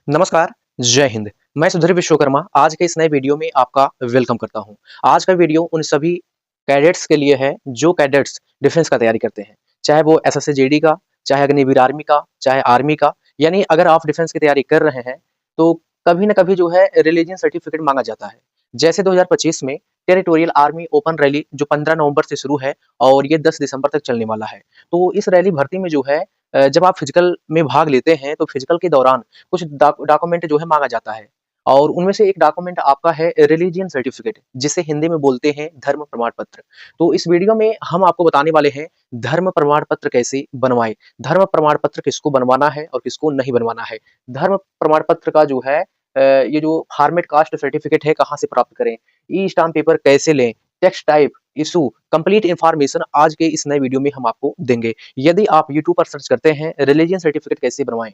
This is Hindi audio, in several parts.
नमस्कार, जय हिंद। मैं सुधीर विश्वकर्मा आज के इस नए वीडियो में आपका वेलकम करता हूं। आज का वीडियो उन सभी कैडेट्स के लिए है जो कैडेट्स डिफेंस का तैयारी करते हैं, चाहे वो एसएससी जीडी का, चाहे अग्निवीर आर्मी का, चाहे आर्मी का। यानी अगर आप डिफेंस की तैयारी कर रहे हैं, तो कभी न कभी जो है रिलीजियन सर्टिफिकेट माँगा जाता है। जैसे 2025 में टेरिटोरियल आर्मी ओपन रैली जो 15 नवंबर से शुरू है और ये 10 दिसंबर तक चलने वाला है। तो इस रैली भर्ती में जो है जब आप फिजिकल में भाग लेते हैं, तो फिजिकल के दौरान कुछ डॉक्यूमेंट जो है माँगा जाता है और उनमें से एक डॉक्यूमेंट आपका है रिलीजियन सर्टिफिकेट, जिसे हिंदी में बोलते हैं धर्म प्रमाण पत्र। तो इस वीडियो में हम आपको बताने वाले हैं धर्म प्रमाण पत्र कैसे बनवाएं, धर्म प्रमाण पत्र किसको बनवाना है और किसको नहीं बनवाना है, धर्म प्रमाण पत्र का जो है ये जो फॉर्मेट कास्ट सर्टिफिकेट है कहाँ से प्राप्त करें, ई स्टाम्प पेपर कैसे लें, text type, issue, complete information आज के इस नए वीडियो में हम आपको देंगे। यदि आप यूट्यूब पर सर्च करते हैं रिलीजियन सर्टिफिकेट कैसे बनवाएं,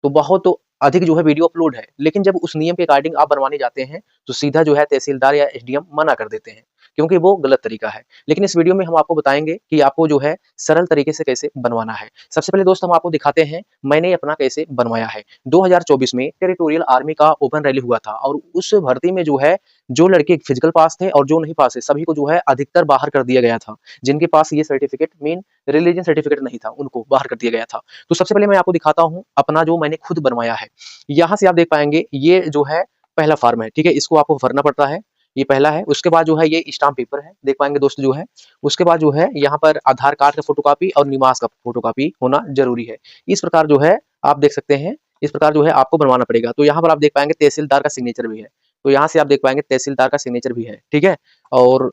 तो बहुत तो अधिक जो है वीडियो अपलोड है, लेकिन जब उस नियम के अकॉर्डिंग आप बनवाने जाते हैं, तो सीधा जो है तहसीलदार या एसडीएम मना कर देते हैं, क्योंकि वो गलत तरीका है। लेकिन इस वीडियो में हम आपको बताएँगे कि आपको जो है सरल तरीके से कैसे बनवाना है। सबसे पहले दोस्त हम आपको दिखाते हैं, मैंने अपना कैसे बनवाया है। 2024 में टेरिटोरियल आर्मी का ओपन रैली हुआ था और उस भर्ती में जो है, जो लड़के फिजिकल पास थे और जो नहीं पास थे, सभी को जो है अधिकतर बाहर कर दिया गया था। जिनके पास ये सर्टिफिकेट मीन रिलीजियन सर्टिफिकेट नहीं था, उनको बाहर कर दिया गया था। तो सबसे पहले मैं आपको दिखाता हूँ अपना जो मैंने खुद बनवाया है। यहाँ से आप देख पाएँगे ये जो है पहला फॉर्म है, ठीक है? इसको आपको भरना पड़ता है, ये पहला है। उसके बाद जो है ये स्टाम्प पेपर है, देख पाएँगे दोस्त जो है। उसके बाद जो है यहाँ पर आधार कार्ड का फ़ोटोकॉपी और निवास का फ़ोटोकॉपी होना ज़रूरी है। इस प्रकार जो है आप देख सकते हैं, इस प्रकार जो है आपको बनवाना पड़ेगा। तो यहाँ पर आप देख पाएँगे तहसीलदार का सिग्नेचर भी है। तो यहाँ से आप देख पाएँगे तहसीलदार का सिग्नेचर भी है, ठीक है? और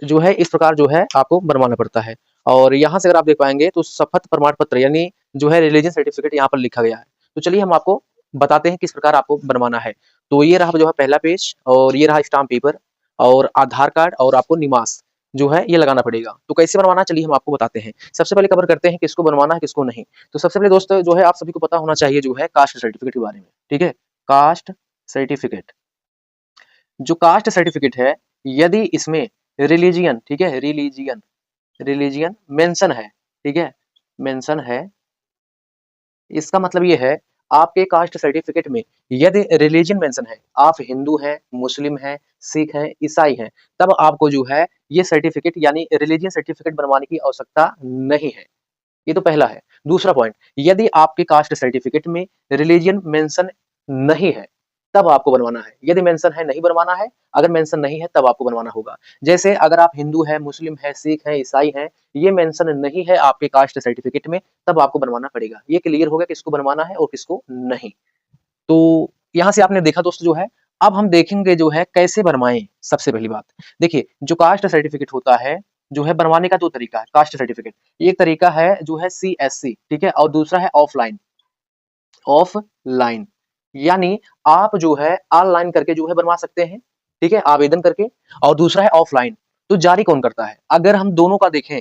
जो है इस प्रकार जो है आपको बनवाना पड़ता है। और यहाँ से अगर आप देख पाएँगे तो शपथ प्रमाण पत्र यानी जो है रिलीजियन सर्टिफिकेट यहाँ पर लिखा गया है। तो चलिए हम आपको बताते हैं किस प्रकार आपको बनवाना है। तो ये रहा जो है पहला पेज और ये रहा स्टाम्प पेपर और आधार कार्ड और आपको निवास जो है ये लगाना पड़ेगा। तो कैसे बनवाना है चलिए हम आपको बताते हैं। सबसे पहले कवर करते हैं किसको बनवाना है किसको नहीं। तो सबसे पहले दोस्त जो है आप सभी को पता होना चाहिए जो है कास्ट सर्टिफिकेट के बारे में, ठीक है? कास्ट सर्टिफिकेट, जो कास्ट सर्टिफिकेट है यदि इसमें रिलीजियन, ठीक है? रिलीजियन रिलीजियन मेंशन है, ठीक है? मेंशन है, इसका मतलब ये है आपके कास्ट सर्टिफिकेट में यदि रिलीजन मेंशन है, आप हिंदू हैं, मुस्लिम हैं, सिख हैं, ईसाई हैं, तब आपको जो है ये सर्टिफिकेट यानी रिलीजियन सर्टिफिकेट बनवाने की आवश्यकता नहीं है। ये तो पहला है। दूसरा पॉइंट, यदि आपके कास्ट सर्टिफिकेट में रिलीजन मेंशन नहीं है, तब आपको बनवाना है। यदि मेंशन है नहीं बनवाना है, अगर मेंशन नहीं है तब आपको बनवाना होगा। जैसे अगर आप हिंदू हैं, मुस्लिम हैं, सिख हैं, ईसाई हैं, ये मेंशन नहीं है आपके कास्ट सर्टिफिकेट में, तब आपको बनवाना पड़ेगा। ये क्लियर हो गया किसको बनवाना है और किसको नहीं। तो यहाँ से आपने देखा दोस्तों जो है, अब हम देखेंगे जो है कैसे बनवाएँ सबसे पहली बात। देखिए, जो कास्ट सर्टिफिकेट होता है, जो है बनवाने का 2 तरीका है कास्ट सर्टिफिकेट। एक तरीका है जो है सीएससी, ठीक है? और दूसरा है ऑफलाइन। ऑफलाइन यानी आप जो है ऑनलाइन करके जो है बनवा सकते हैं, ठीक है? आवेदन करके। और दूसरा है ऑफलाइन। तो जारी कौन करता है? अगर हम दोनों का देखें,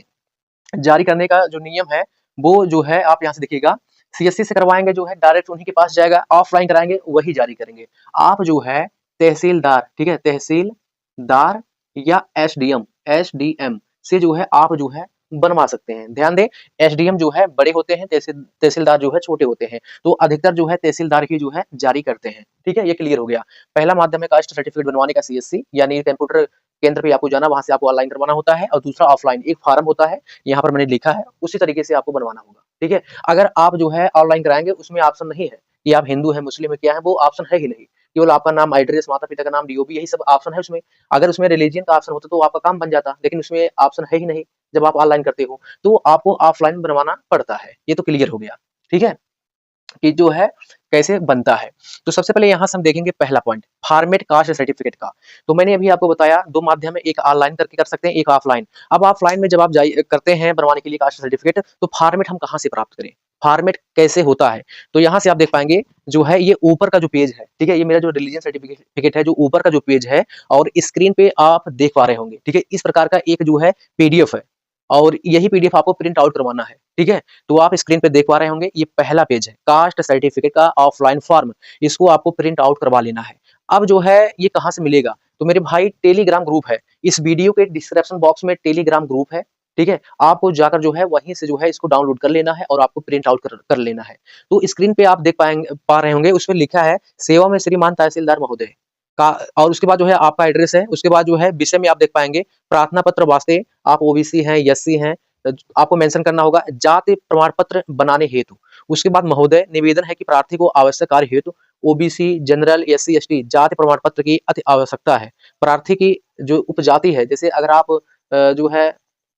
जारी करने का जो नियम है, वो जो है आप यहाँ से देखिएगा, सीएससी से करवाएँगे जो है डायरेक्ट उन्हीं के पास जाएगा, ऑफलाइन कराएँगे वही जारी करेंगे। आप जो है तहसीलदार, ठीक है? तहसीलदार या एसडीएम एसडीएम से जो है आप जो है बनवा सकते हैं। ध्यान दें, एसडीएम जो है बड़े होते हैं, तहसीलदार जो है छोटे होते हैं। तो अधिकतर जो है तहसीलदार ही जो है जारी करते हैं, ठीक है? ये क्लियर हो गया। पहला माध्यम है कास्ट सर्टिफिकेट बनवाने का सीएससी यानी कंप्यूटर केंद्र पे आपको जाना, वहाँ से आपको ऑनलाइन करवाना होता है और दूसरा ऑफलाइन एक फॉर्म होता है, यहाँ पर मैंने लिखा है, उसी तरीके से आपको बनवाना होगा, ठीक है? अगर आप जो है ऑनलाइन कराएँगे उसमें ऑप्शन नहीं है कि आप हिंदू हैं, मुस्लिम हैं, क्या है, वो ऑप्शन है ही नहीं। केवल आपका नाम, एड्रेस, माता-पिता का नाम, डीओबी यही सब ऑप्शन है उसमें। अगर उसमें रिलीजन का ऑप्शन होता तो आपका काम बन जाता, लेकिन उसमें ऑप्शन है ही नहीं जब आप ऑनलाइन करते हो, तो आपको ऑफलाइन बनवाना पड़ता है। ये तो क्लियर हो गया, ठीक है? कि जो है कैसे बनता है। तो सबसे पहले यहाँ से हम देखेंगे पहला पॉइंट फॉर्मेट कास्ट सर्टिफिकेट का। तो मैंने अभी आपको बताया 2 माध्यम है, एक ऑनलाइन करके कर सकते हैं, एक ऑफलाइन। अब ऑफलाइन में जब आप जाइए करते हैं बनवाने के लिए कास्ट सर्टिफिकेट, तो फॉर्मेट हम कहाँ से प्राप्त करें? फॉर्मेट कैसे होता है? तो यहाँ से आप देख पाएँगे जो है ये ऊपर का जो पेज है, ठीक है? ये मेरा जो रिलीजन सर्टिफिकेट है, जो ऊपर का जो पेज है और स्क्रीन पे आप देख पा रहे होंगे, ठीक है? इस प्रकार का एक जो है पीडीएफ है और यही पीडीएफ आपको प्रिंट आउट करवाना है, ठीक है? तो आप स्क्रीन पे देख पा रहे होंगे, ये पहला पेज है, कास्ट सर्टिफिकेट का ऑफलाइन फॉर्म। इसको आपको प्रिंट आउट करवा लेना है। अब जो है ये कहाँ से मिलेगा? तो मेरे भाई टेलीग्राम ग्रुप है। इस वीडियो के डिस्क्रिप्शन बॉक्स में टेलीग्राम ग्रुप है, ठीक है? आपको जाकर जो है वहीं से जो है इसको डाउनलोड कर लेना है और आपको प्रिंट आउट कर लेना है। तो स्क्रीन पे आप देख पा रहे होंगे, उसमें लिखा है सेवा में श्रीमान तहसीलदार महोदय का, और उसके बाद जो है आपका एड्रेस है, उसके बाद जो है विषय में आप देख पाएँगे प्रार्थना पत्र वास्ते आप ओबीसी हैं, एससी हैं, आपको मेंशन करना होगा जाति प्रमाण पत्र बनाने हेतु। उसके बाद महोदय निवेदन है कि प्रार्थी को आवश्यक कार्य हेतु ओबीसी, जनरल, एससी, एसटी जाति प्रमाण पत्र की अति आवश्यकता है। प्रार्थी की जो उपजाति है, जैसे अगर आप जो है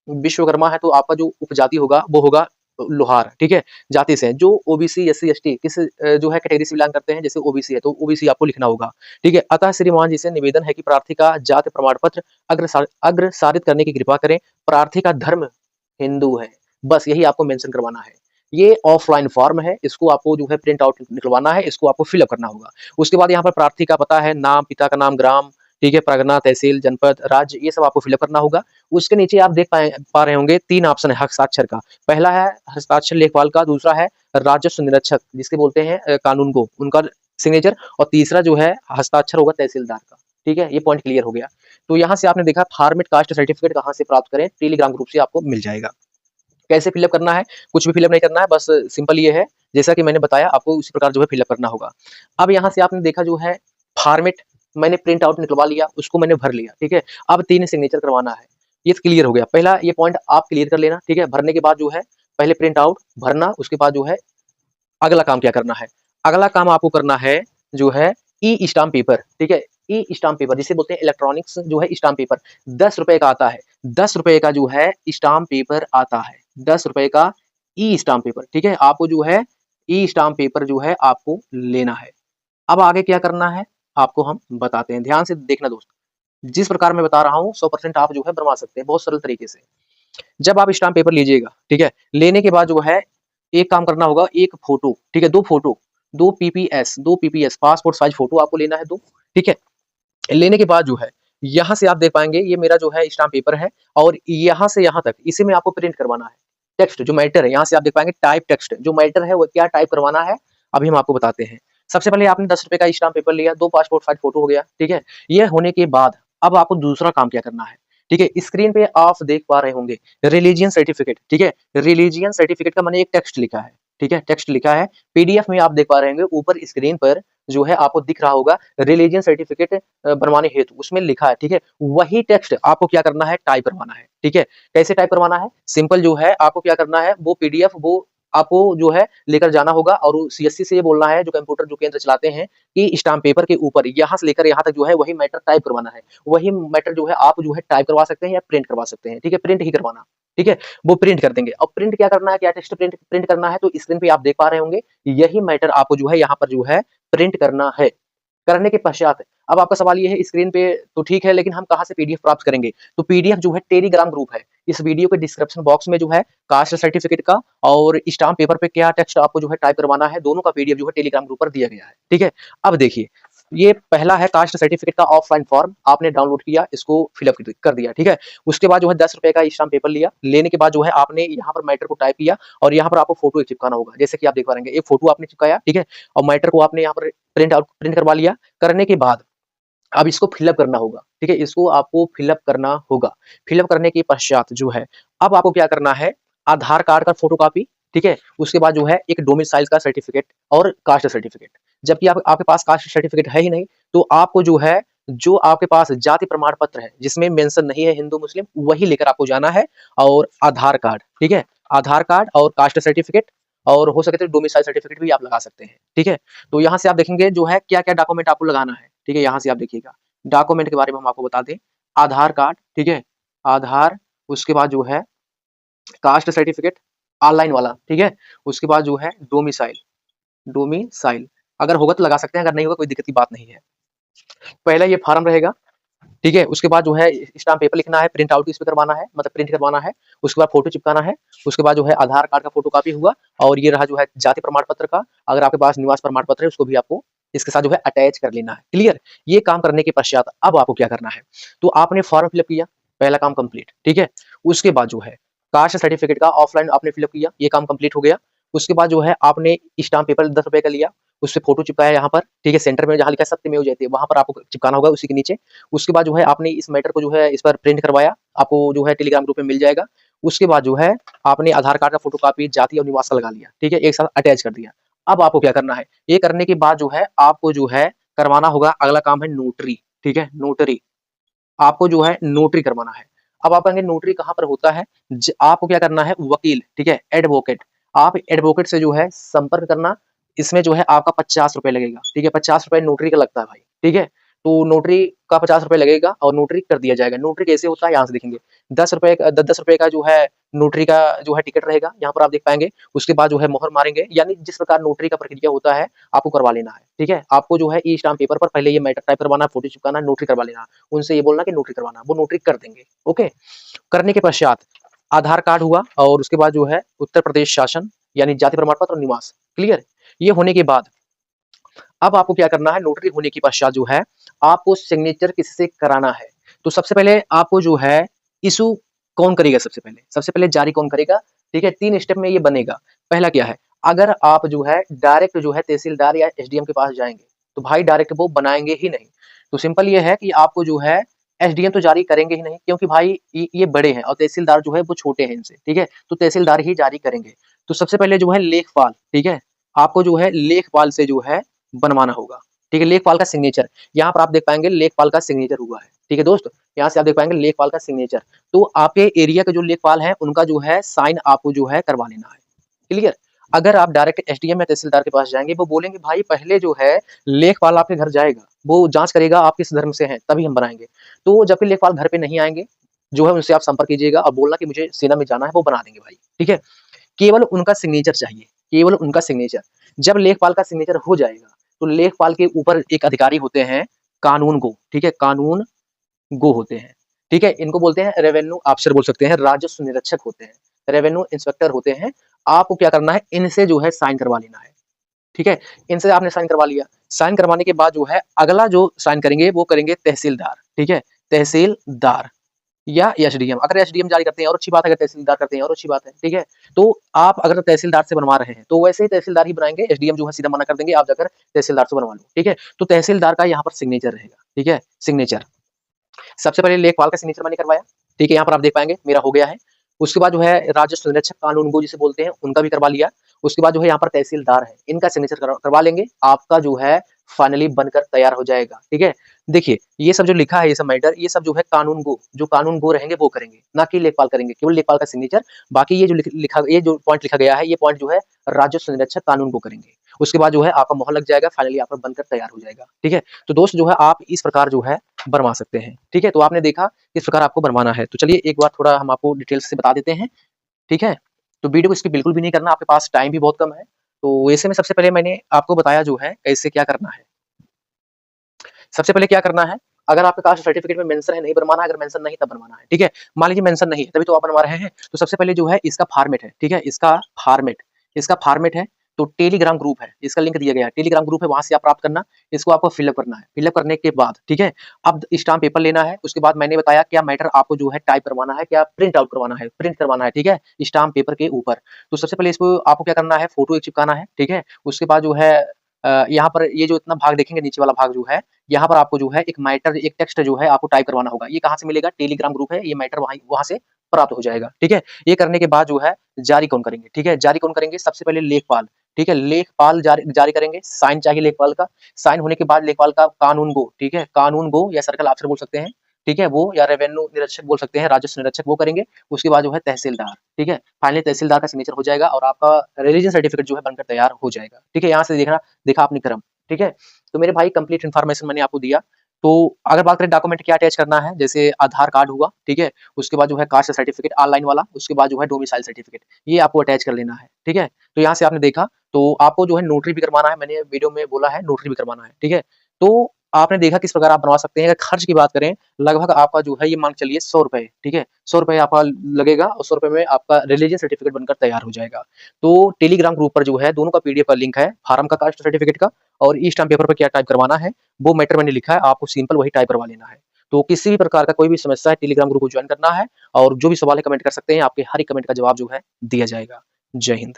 विश्वकर्मा है तो आपका जो उपजाति होगा वो होगा लोहार, ठीक है? जाति से जो ओबीसी, एससी, एसटी किस जो है कैटेगरी से बिलॉन्ग करते हैं, जैसे ओबीसी है तो ओबीसी आपको लिखना होगा, ठीक है? अतः श्रीमान जी से निवेदन है कि प्रार्थी का जाति प्रमाण पत्र अग्रसारित करने की कृपा करें। प्रार्थी का धर्म हिंदू है, बस यही आपको मेंशन करवाना है। ये ऑफलाइन फॉर्म है, इसको आपको जो है प्रिंट आउट निकलवाना है, इसको आपको फिल अप करना होगा। उसके बाद यहाँ पर प्रार्थी का पता है, नाम, पिता का नाम, ग्राम, ठीक है, परगना, तहसील, जनपद, राज्य, ये सब आपको फिल अप करना होगा। उसके नीचे आप देख पा रहे होंगे 3 ऑप्शन है हस्ताक्षर का। पहला है हस्ताक्षर लेखपाल का, दूसरा है राजस्व निरीक्षक जिसके बोलते हैं कानून को, उनका सिग्नेचर, और तीसरा जो है हस्ताक्षर होगा तहसीलदार का। ठीक है, ये पॉइंट क्लियर हो गया। तो यहाँ से आपने देखा फॉर्मेट कास्ट सर्टिफिकेट कहाँ से प्राप्त करें, टेलीग्राम ग्रुप से आपको मिल जाएगा। कैसे फिलअप करना है, कुछ भी फिलअप नहीं करना है, बस सिंपल ये है जैसा कि मैंने बताया आपको उसी प्रकार जो है फिलअप करना होगा। अब यहाँ से आपने देखा जो है फॉर्मेट मैंने प्रिंट आउट निकलवा लिया, उसको मैंने भर लिया, ठीक है। अब 3 सिग्नेचर करवाना है, ये क्लियर हो गया। पहला ये पॉइंट आप क्लियर कर लेना, ठीक है। भरने के बाद जो है पहले प्रिंट आउट भरना, उसके बाद जो है अगला काम क्या करना है, अगला काम आपको करना है जो है ई स्टाम्प पेपर, ठीक है। ई स्टाम्प पेपर जिसे बोलते हैं इलेक्ट्रॉनिक्स जो है स्टाम्प पेपर, 10 रुपए का आता है, 10 रुपए का जो है स्टाम्प पेपर आता है, 10 रुपए का ई स्टाम्प पेपर, ठीक है। आपको जो है ई स्टाम्प पेपर जो है आपको लेना है। अब आगे क्या करना है आपको हम बताते हैं, ध्यान से देखना दोस्त। जिस प्रकार मैं बता रहा हूँ 100% आप जो है बनवा सकते हैं बहुत सरल तरीके से। जब आप स्टाम्प पेपर लीजिएगा, ठीक है, लेने के बाद जो है एक काम करना होगा, एक फोटो, ठीक है, 2 photo, 2 PPS passport size photo आपको लेना है 2, ठीक है। लेने के बाद जो है यहाँ से आप देख पाएंगे ये मेरा जो है स्टाम्प पेपर है, और यहाँ से यहाँ तक इसे में आपको प्रिंट करवाना है। टेक्स्ट जो मैटर है, यहाँ से आप देख पाएंगे टाइप टेक्स्ट जो मैटर है वो क्या टाइप करवाना है, अभी हम आपको बताते हैं। सबसे पहले आपने 10 रुपए का स्टाम्प पेपर लिया, 2 पासपोर्ट साइज फोटो हो गया, ठीक है। ये होने के बाद अब आपको दूसरा काम क्या करना है, ठीक है। स्क्रीन पे आप देख पा रहे होंगे रिलीजियन सर्टिफिकेट, ठीक है। रिलीजियन सर्टिफिकेट का मैंने एक टेक्स्ट लिखा है, ठीक है, टेक्स्ट लिखा है। पीडीएफ में आप देख पा रहे होंगे ऊपर स्क्रीन पर जो है आपको दिख रहा होगा रिलीजियन सर्टिफिकेट बनवाने हेतु, उसमें लिखा है, ठीक है। वही टेक्स्ट आपको क्या करना है, टाइप करवाना है, ठीक है। कैसे टाइप करवाना है, सिंपल जो है आपको क्या करना है, वो पीडीएफ वो आपको जो है लेकर जाना होगा, और सीएससी से ये बोलना है जो कंप्यूटर जो केंद्र चलाते हैं कि स्टाम्प पेपर के ऊपर यहाँ से लेकर यहाँ तक जो है वही मैटर टाइप करवाना है। वही मैटर जो है आप जो है टाइप करवा सकते हैं या प्रिंट करवा सकते हैं, ठीक है। प्रिंट ही करवाना, ठीक है, वो प्रिंट कर देंगे। अब प्रिंट क्या करना है, क्या टेक्स्ट प्रिंट करना है, तो स्क्रीन पे आप देख पा रहे होंगे यही मैटर आपको जो है यहाँ पर जो है प्रिंट करना है। करने के पश्चात अब आपका सवाल ये है स्क्रीन पे तो ठीक है, लेकिन हम कहाँ से पीडीएफ प्राप्त करेंगे, तो पीडीएफ जो है टेलीग्राम ग्रुप है, इस वीडियो के डिस्क्रिप्शन बॉक्स में जो है कास्ट सर्टिफिकेट का और स्टाम्प पेपर पे क्या टेक्स्ट आपको जो है टाइप करवाना है, दोनों का पीडीएफ जो है टेलीग्राम ग्रुप पर दिया गया है, ठीक है। अब देखिए ये पहला है कास्ट सर्टिफिकेट का ऑफलाइन फॉर्म, आपने डाउनलोड किया, इसको फिलअप कर दिया, ठीक है। उसके बाद जो है 10 रुपए का स्टाम्प पेपर लिया, लेने के बाद जो है आपने यहाँ पर मैटर को टाइप किया, और यहाँ पर आपको फोटो चिपकाना होगा, जैसे कि आप देख पा रहे हैं एक फोटो आपने चिपकाया, ठीक है, और मैटर को आपने यहाँ पर प्रिंट करवा लिया। करने के बाद अब इसको फिलअप करना होगा, ठीक है, इसको आपको फिलअप करना होगा। फिलअप करने के पश्चात जो है अब आपको क्या करना है, आधार कार्ड का फोटोकॉपी, ठीक है, उसके बाद जो है एक डोमिसाइल का सर्टिफिकेट और कास्ट सर्टिफिकेट। जबकि आपके पास कास्ट सर्टिफिकेट है ही नहीं, तो आपको जो है जो आपके पास जाति प्रमाण पत्र है जिसमें मेंशन नहीं है हिंदू मुस्लिम, वही लेकर आपको जाना है, और आधार कार्ड, ठीक है, आधार कार्ड और कास्ट सर्टिफिकेट, और हो सके तो डोमिसाइल सर्टिफिकेट भी आप लगा सकते हैं, ठीक है। तो यहाँ से आप देखेंगे जो है क्या क्या डॉक्यूमेंट आपको लगाना है, ठीक है। यहाँ से आप देखिएगा डॉक्यूमेंट के बारे में हम आपको बता दें, आधार कार्ड, ठीक है, आधार, उसके बाद जो है कास्ट सर्टिफिकेट ऑनलाइन वाला, ठीक है, उसके बाद जो है डोमिसाइल, डोमिसाइल अगर होगा तो लगा सकते हैं, अगर नहीं होगा कोई दिक्कत की बात नहीं है। पहला ये फॉर्म रहेगा, ठीक है। उसके बाद जो है स्टाम्प पेपर लिखना है, प्रिंट आउट इस पे करवाना है, मतलब प्रिंट करवाना है। उसके बाद फोटो चिपकाना है, उसके बाद जो है आधार कार्ड का फोटो कॉपी हुआ, और ये रहा जो है जाति प्रमाण पत्र का, अगर आपके पास निवास प्रमाण पत्र है उसको भी आपको इसके साथ जो है अटैच कर लेना है, क्लियर। ये काम करने के पश्चात अब आपको क्या करना है, तो आपने फॉर्म फिलअप किया, पहला काम कंप्लीट, ठीक है। उसके बाद जो है कास्ट सर्टिफिकेट का ऑफलाइन आपने फिलअप किया, ये काम कंप्लीट हो गया। उसके बाद जो है आपने स्टाम्प पेपर 10 रुपए का लिया, उससे फोटो चिपकाया यहाँ पर, ठीक है, सेंटर में जहाँ लिखा है सत्यमेव हो जाती है वहां पर आपको चिपकाना होगा उसी के नीचे। उसके बाद जो है आपने इस मैटर को जो है इस पर प्रिंट करवाया, आपको जो है टेलीग्राम ग्रुप में मिल जाएगा। उसके बाद जो है आपने आधार कार्ड का फोटोकॉपी, जाति और निवास का लगा लिया, ठीक है, एक साथ अटैच कर दिया। अब आपको क्या करना है, ये करने के बाद जो है आपको जो है करवाना होगा, अगला काम है नोटरी, ठीक है, नोटरी। आपको जो है नोटरी करवाना है। अब आप कहेंगे नोटरी कहाँ पर होता है? आपको क्या करना है, वकील, ठीक है, एडवोकेट। आप एडवोकेट से जो है संपर्क करना। इसमें जो है आपका 50 रुपए लगेगा, ठीक है, 50 रुपए नोटरी का लगता है भाई, ठीक है। तो नोटरी का 50 रुपए लगेगा और नोटरी कर दिया जाएगा। नोटरी कैसे होता है यहाँ से देखेंगे। 10 रुपए का 10 रुपए का जो है नोटरी का जो है टिकट रहेगा, यहाँ पर आप देख पाएंगे। उसके बाद जो है मोहर मारेंगे, यानी जिस प्रकार नोटरी का प्रक्रिया होता है आपको करवा लेना है, ठीक है। आपको जो है ई स्टाम्प पेपर पर पहले ये मैटर टाइप करवाना, फोटो चिपकाना, नोटरी करवा लेना। उनसे ये बोलना कि नोटरी करवाना, वो नोटरी कर देंगे। ओके, करने के पश्चात आधार कार्ड हुआ और उसके बाद जो है उत्तर प्रदेश शासन यानी जाति प्रमाण पत्र और निवास, क्लियर। ये होने के बाद अब आपको क्या करना है, नोटरी होने के पश्चात जो है आपको सिग्नेचर किससे कराना है। तो सबसे पहले आपको जो है इशू कौन करेगा, सबसे पहले जारी कौन करेगा, ठीक है। 3 स्टेप में ये बनेगा। पहला क्या है, अगर आप जो है डायरेक्ट जो है तहसीलदार या एसडीएम के पास जाएंगे तो भाई डायरेक्ट वो बनाएंगे ही नहीं। तो सिंपल ये है कि आपको जो है एसडीएम तो जारी करेंगे ही नहीं, क्योंकि भाई ये बड़े हैं और तहसीलदार जो है वो छोटे हैं इनसे, ठीक है। तो तहसीलदार ही जारी करेंगे। तो सबसे पहले जो है लेखपाल, ठीक है, आपको जो है लेखपाल से जो है बनवाना होगा, ठीक है। लेखपाल का सिग्नेचर, यहाँ पर आप देख पाएंगे लेखपाल का सिग्नेचर हुआ है, ठीक है दोस्त। यहाँ से आप देख पाएंगे लेखपाल का सिग्नेचर। तो आपके एरिया के जो लेखपाल है उनका जो है साइन आपको जो है करवा लेना है, क्लियर। अगर आप डायरेक्ट एसडीएम या तहसीलदार के पास जाएंगे, वो बोलेंगे भाई पहले जो है लेखपाल आपके घर जाएगा, वो जांच करेगा आप किस धर्म से हैं, तभी हम बनाएंगे। तो जबकि लेखपाल घर पे नहीं आएंगे, जो है उनसे आप संपर्क कीजिएगा और बोलना कि मुझे सेना में जाना है, वो बना देंगे भाई, ठीक है। केवल उनका सिग्नेचर चाहिए, केवल उनका सिग्नेचर। जब लेखपाल का सिग्नेचर हो जाएगा तो लेखपाल के ऊपर एक अधिकारी होते हैं कानून गो, ठीक है, कानून गो होते हैं, ठीक है। इनको बोलते हैं रेवेन्यू अफसर बोल सकते हैं, राजस्व निरीक्षक होते हैं, रेवेन्यू इंस्पेक्टर होते हैं। आपको क्या करना है, इनसे जो है साइन करवा लेना है, ठीक है। इनसे आपने साइन करवा लिया। साइन करवाने के बाद जो है अगला जो साइन करेंगे वो करेंगे तहसीलदार, ठीक है, तहसीलदार या एसडीएम। अगर एसडीएम जारी करते हैं और अच्छी बात है, अगर तहसीलदार करते हैं और अच्छी बात है, ठीक है। तो आप अगर तहसीलदार से बनवा रहे हैं तो वैसे ही तहसीलदार ही बनाएंगे, एसडीएम जो है सीधा मना कर देंगे, आप जाकर तहसीलदार से बनवा लो, ठीक है। तो तहसीलदार का यहाँ पर सिग्नेचर रहेगा, ठीक है, सिग्नेचर। सबसे पहले लेखपाल का सिग्नेचर मैंने करवाया, ठीक है, यहाँ पर आप देख पाएंगे मेरा हो गया है। उसके बाद जो है राजस्व निरीक्षक कानून गो जिसे बोलते हैं उनका भी करवा लिया। उसके बाद जो है यहाँ पर तहसीलदार है, इनका सिग्नेचर करवा लेंगे, आपका जो है फाइनली बनकर तैयार हो जाएगा, ठीक है। देखिए ये सब जो लिखा है, ये सब मैटर, ये सब जो है कानून गो, जो कानून गो रहेंगे वो करेंगे, ना कि लेखपाल करेंगे, केवल लेखपाल का सिग्नेचर। बाकी ये जो लिखा, ये जो पॉइंट लिखा गया है, ये पॉइंट जो है राजस्व निरीक्षक कानून को करेंगे। उसके बाद जो है आपका मोहर लग जाएगा, फाइनली आपका बनकर तैयार हो जाएगा, ठीक है। तो दोस्त जो है आप इस प्रकार जो है बनवा सकते हैं, ठीक है। तो आपने देखा किस प्रकार आपको बनवाना है। तो चलिए एक बार थोड़ा हम आपको डिटेल्स से बता देते हैं, ठीक है। तो वीडियो को स्किप बिल्कुल भी नहीं करना, आपके पास टाइम भी बहुत कम है। तो ऐसे में सबसे पहले मैंने आपको बताया जो है कैसे क्या करना है। सबसे पहले क्या करना है, अगर आपके कास्ट सर्टिफिकेट में मेंशन है नहीं बनवाना है, अगर मेंशन नहीं तब बनवाना है, ठीक है। मान लीजिए मेंशन नहीं है तभी तो आप बनवा रहे हैं, तो सबसे पहले जो है इसका फॉर्मेट है, ठीक है, इसका फॉर्मेट है। तो टेलीग्राम ग्रुप है, इसका लिंक दिया गया है, टेलीग्राम ग्रुप है, वहां से आप प्राप्त करना। इसको आपको फिलअप करना है, फिलअप करने के बाद ठीक है, अब स्टाम्प पेपर लेना है। उसके बाद मैंने बताया क्या मैटर आपको जो है टाइप करवाना है, क्या प्रिंट आउट करवाना है, प्रिंट करवाना है, ठीक है, स्टाम्प पेपर के ऊपर। तो सबसे पहले इसको आपको क्या करना है, फोटो एक चिपकाना है, ठीक है। उसके बाद जो है यहाँ पर ये जो इतना भाग देखेंगे, नीचे वाला भाग जो है, यहाँ पर आपको जो है एक मैटर, एक टेक्स्ट जो है आपको टाइप करवाना होगा। ये कहाँ से मिलेगा, टेलीग्राम ग्रुप है, ये मैटर वहां से प्राप्त हो जाएगा, ठीक है। ये करने के बाद जो है जारी कौन करेंगे, ठीक है, जारी कौन करेंगे, सबसे पहले लेखपाल, ठीक है, लेखपाल जारी करेंगे। साइन चाहिए लेखपाल का, साइन होने के बाद लेखपाल का कानून गो, ठीक है, कानून गो या सर्कल अफसर बोल सकते हैं, ठीक है, वो या रेवेन्यू निरीक्षक बोल सकते हैं, राजस्व निरीक्षक, वो करेंगे। उसके बाद जो है तहसीलदार, ठीक है, फाइनली तहसीलदार का सिग्नेचर हो जाएगा और आपका रिलीजन सर्टिफिकेट जो है बनकर तैयार हो जाएगा, ठीक है। यहाँ से देखा आपने क्रम, ठीक है। तो मेरे भाई कंप्लीट इन्फॉर्मेशन मैंने आपको दिया। तो अगर बात करें डॉक्यूमेंट क्या अटैच करना है, जैसे आधार कार्ड हुआ, ठीक है, उसके बाद जो है कास्ट सर्टिफिकेट ऑनलाइन वाला, उसके बाद जो है डोमिसाइल सर्टिफिकेट, ये आपको अटैच कर लेना है, ठीक है। तो यहाँ से आपने देखा, तो आपको जो है नोटरी भी करवाना है, मैंने वीडियो में बोला है नोटरी भी करवाना है, ठीक है। तो आपने देखा किस प्रकार आप बनवा सकते हैं। अगर खर्च की बात करें, लगभग आपका जो है ये मान चलिए 100 रुपए, ठीक है, 100 रुपए आपका लगेगा और 100 रुपए में आपका रिलीजन सर्टिफिकेट बनकर तैयार हो जाएगा। तो टेलीग्राम ग्रुप पर जो है दोनों का पीडीएफ का लिंक है, फार्म का, कास्ट सर्टिफिकेट का, और ई स्टाम्प पेपर पर क्या टाइप करवाना है वो मैटर मैंने लिखा है, आपको सिंपल वही टाइप करवा लेना है। तो किसी भी प्रकार का कोई भी समस्या है, टेलीग्राम ग्रुप को ज्वाइन करना है और जो भी सवाल है कमेंट कर सकते हैं, आपके हर एक कमेंट का जवाब जो है दिया जाएगा। जय हिंद।